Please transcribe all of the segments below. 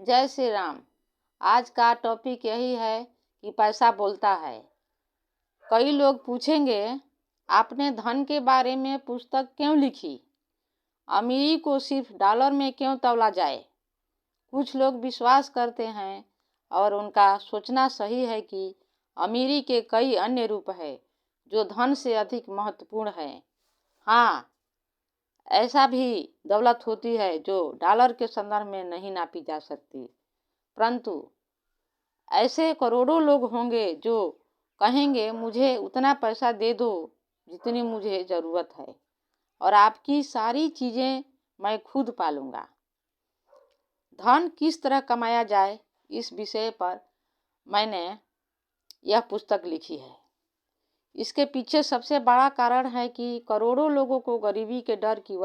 जय श्री राम। आज का टॉपिक यही है कि पैसा बोलता है। कई लोग पूछेंगे, आपने धन के बारे में पुस्तक क्यों लिखी? अमीरी को सिर्फ डॉलर में क्यों तौला जाए? कुछ लोग विश्वास करते हैं और उनका सोचना सही है कि अमीरी के कई अन्य रूप हैं जो धन से अधिक महत्वपूर्ण है। हाँ, ऐसा भी दौलत होती है जो डॉलर के संदर्भ में नहीं नापी जा सकती, परंतु ऐसे करोड़ों लोग होंगे जो कहेंगे मुझे उतना पैसा दे दो जितनी मुझे ज़रूरत है और आपकी सारी चीज़ें मैं खुद पालूंगा। धन किस तरह कमाया जाए, इस विषय पर मैंने यह पुस्तक लिखी है। इसके पीछे सबसे बड़ा कारण है कि करोड़ों लोगों को गरीबी के डर की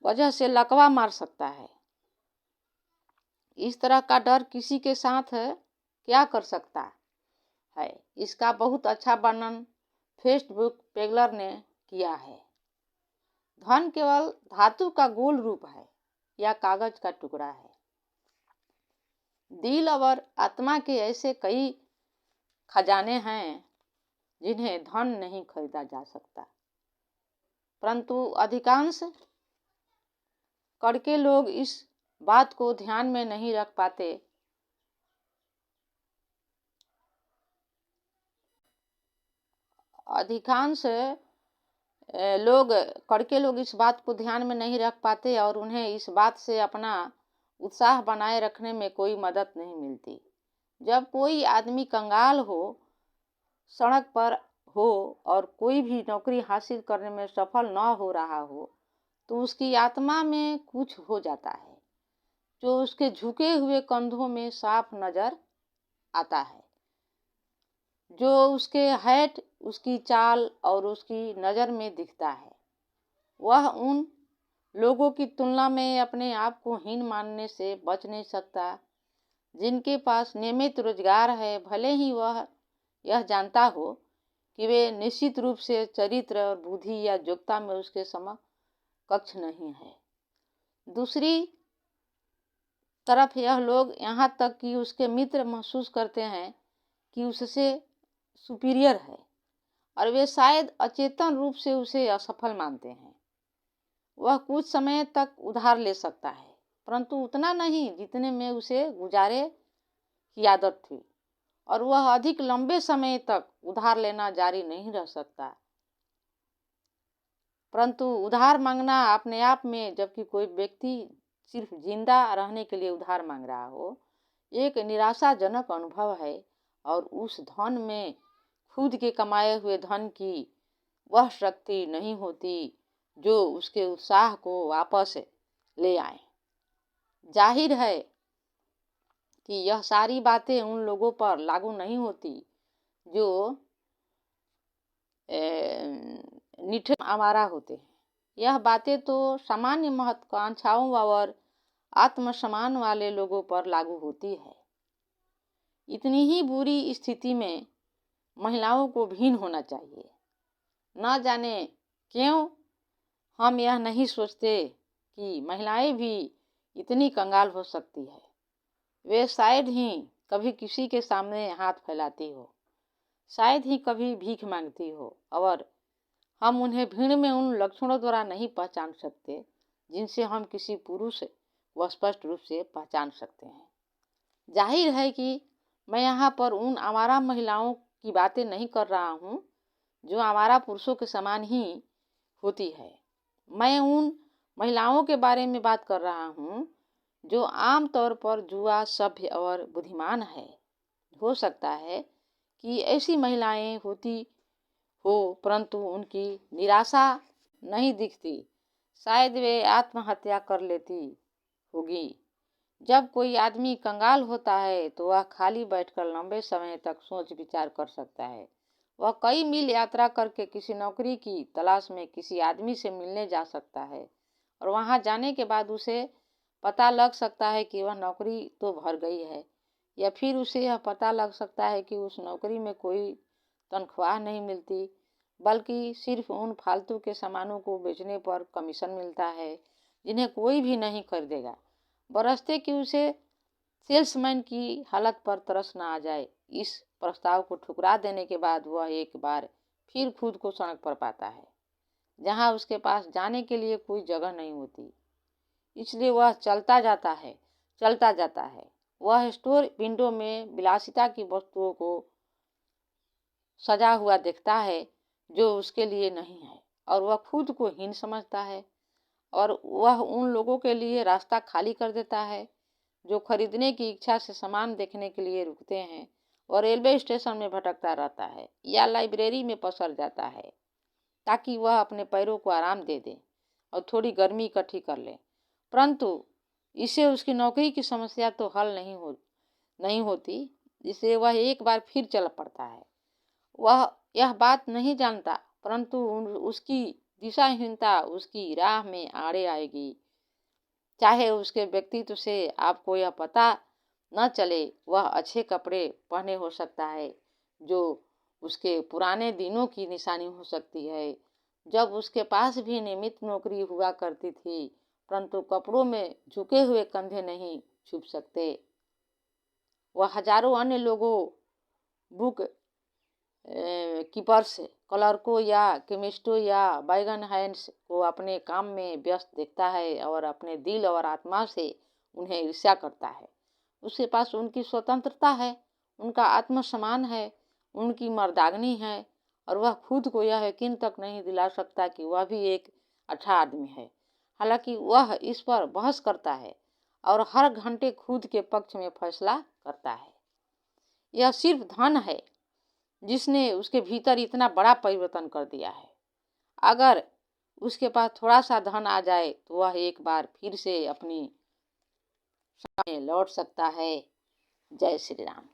वजह से लकवा मार सकता है। इस तरह का डर किसी के साथ क्या कर सकता है, इसका बहुत अच्छा वर्णन फेसबुक पेगलर ने किया है। धन केवल धातु का गोल रूप है या कागज का टुकड़ा है। दिल और आत्मा के ऐसे कई खजाने हैं जिन्हें धन नहीं खरीदा जा सकता, परंतु अधिकांश कड़के लोग इस बात को ध्यान में नहीं रख पाते। कड़के लोग इस बात को ध्यान में नहीं रख पाते और उन्हें इस बात से अपना उत्साह बनाए रखने में कोई मदद नहीं मिलती। जब कोई आदमी कंगाल हो, सड़क पर हो और कोई भी नौकरी हासिल करने में सफल न हो रहा हो, तो उसकी आत्मा में कुछ हो जाता है जो उसके झुके हुए कंधों में साफ नजर आता है, जो उसके हैट, उसकी चाल और उसकी नज़र में दिखता है। वह उन लोगों की तुलना में अपने आप को हीन मानने से बच नहीं सकता जिनके पास नियमित रोजगार है, भले ही वह यह जानता हो कि वे निश्चित रूप से चरित्र और बुद्धि या योग्यता में उसके समकक्ष नहीं है। दूसरी तरफ यह लोग यहाँ तक कि उसके मित्र महसूस करते हैं कि उससे सुपीरियर है और वे शायद अचेतन रूप से उसे असफल मानते हैं। वह कुछ समय तक उधार ले सकता है, परंतु उतना नहीं जितने में उसे गुजारे की आदत थी, और वह अधिक लंबे समय तक उधार लेना जारी नहीं रख सकता। परंतु उधार मांगना अपने आप में, जबकि कोई व्यक्ति सिर्फ जिंदा रहने के लिए उधार मांग रहा हो, एक निराशाजनक अनुभव है और उस धन में खुद के कमाए हुए धन की वह शक्ति नहीं होती जो उसके उत्साह को वापस ले आए। जाहिर है कि यह सारी बातें उन लोगों पर लागू नहीं होती जो निठे आवारा होते हैं। यह बातें तो सामान्य महत्वाकांक्षाओं और आत्मसम्मान वाले लोगों पर लागू होती है। इतनी ही बुरी स्थिति में महिलाओं को भीन होना चाहिए। न जाने क्यों हम यह नहीं सोचते कि महिलाएं भी इतनी कंगाल हो सकती है। वे शायद ही कभी किसी के सामने हाथ फैलाती हो, शायद ही कभी भीख मांगती हो, और हम उन्हें भीड़ में उन लक्षणों द्वारा नहीं पहचान सकते जिनसे हम किसी पुरुष व स्पष्ट रूप से पहचान सकते हैं। जाहिर है कि मैं यहाँ पर उन आवारा महिलाओं की बातें नहीं कर रहा हूँ जो आवारा पुरुषों के समान ही होती है। मैं उन महिलाओं के बारे में बात कर रहा हूँ जो आम तौर पर जुआ, सभ्य और बुद्धिमान है। हो सकता है कि ऐसी महिलाएं होती हो, परंतु उनकी निराशा नहीं दिखती। शायद वे आत्महत्या कर लेती होगी। जब कोई आदमी कंगाल होता है तो वह खाली बैठकर लंबे समय तक सोच विचार कर सकता है। वह कई मील यात्रा करके किसी नौकरी की तलाश में किसी आदमी से मिलने जा सकता है और वहां जाने के बाद उसे पता लग सकता है कि वह नौकरी तो भर गई है, या फिर उसे यह पता लग सकता है कि उस नौकरी में कोई तनख्वाह नहीं मिलती, बल्कि सिर्फ उन फालतू के सामानों को बेचने पर कमीशन मिलता है जिन्हें कोई भी नहीं खरीदेगा। बरसते कि उसे सेल्समैन की हालत पर तरस न आ जाए। इस प्रस्ताव को ठुकरा देने के बाद वह एक बार फिर खुद को सड़क पर पाता है, जहां उसके पास जाने के लिए कोई जगह नहीं होती। इसलिए वह चलता जाता है। वह स्टोर विंडो में विलासिता की वस्तुओं को सजा हुआ देखता है जो उसके लिए नहीं है, और वह खुद को हीन समझता है, और वह उन लोगों के लिए रास्ता खाली कर देता है जो खरीदने की इच्छा से सामान देखने के लिए रुकते हैं, और रेलवे स्टेशन में भटकता रहता है या लाइब्रेरी में पसर जाता है ताकि वह अपने पैरों को आराम दे दे और थोड़ी गर्मी इकट्ठी कर ले। परंतु इससे उसकी नौकरी की समस्या तो हल नहीं होती, जिससे वह एक बार फिर चल पड़ता है। वह यह बात नहीं जानता, परंतु उसकी दिशाहीनता उसकी राह में आड़े आएगी। चाहे उसके व्यक्तित्व से आपको यह पता न चले, वह अच्छे कपड़े पहने हो सकता है, जो उसके पुराने दिनों की निशानी हो सकती है, जब उसके पास भी नियमित नौकरी हुआ करती थी, परंतु कपड़ों में झुके हुए कंधे नहीं छुप सकते। वह हजारों अन्य लोगों, बुक कीपर्स, क्लर्कों या केमिस्टों या बैगन हैंड्स को अपने काम में व्यस्त देखता है और अपने दिल और आत्मा से उन्हें ईर्ष्या करता है। उसके पास उनकी स्वतंत्रता है, उनका आत्मसम्मान है, उनकी मर्दागनी है, और वह खुद को यह यकीन तक नहीं दिला सकता कि वह भी एक अच्छा आदमी है। हालांकि वह इस पर बहस करता है और हर घंटे खुद के पक्ष में फैसला करता है। यह सिर्फ धन है जिसने उसके भीतर इतना बड़ा परिवर्तन कर दिया है। अगर उसके पास थोड़ा सा धन आ जाए तो वह एक बार फिर से अपनी में लौट सकता है। जय श्री राम।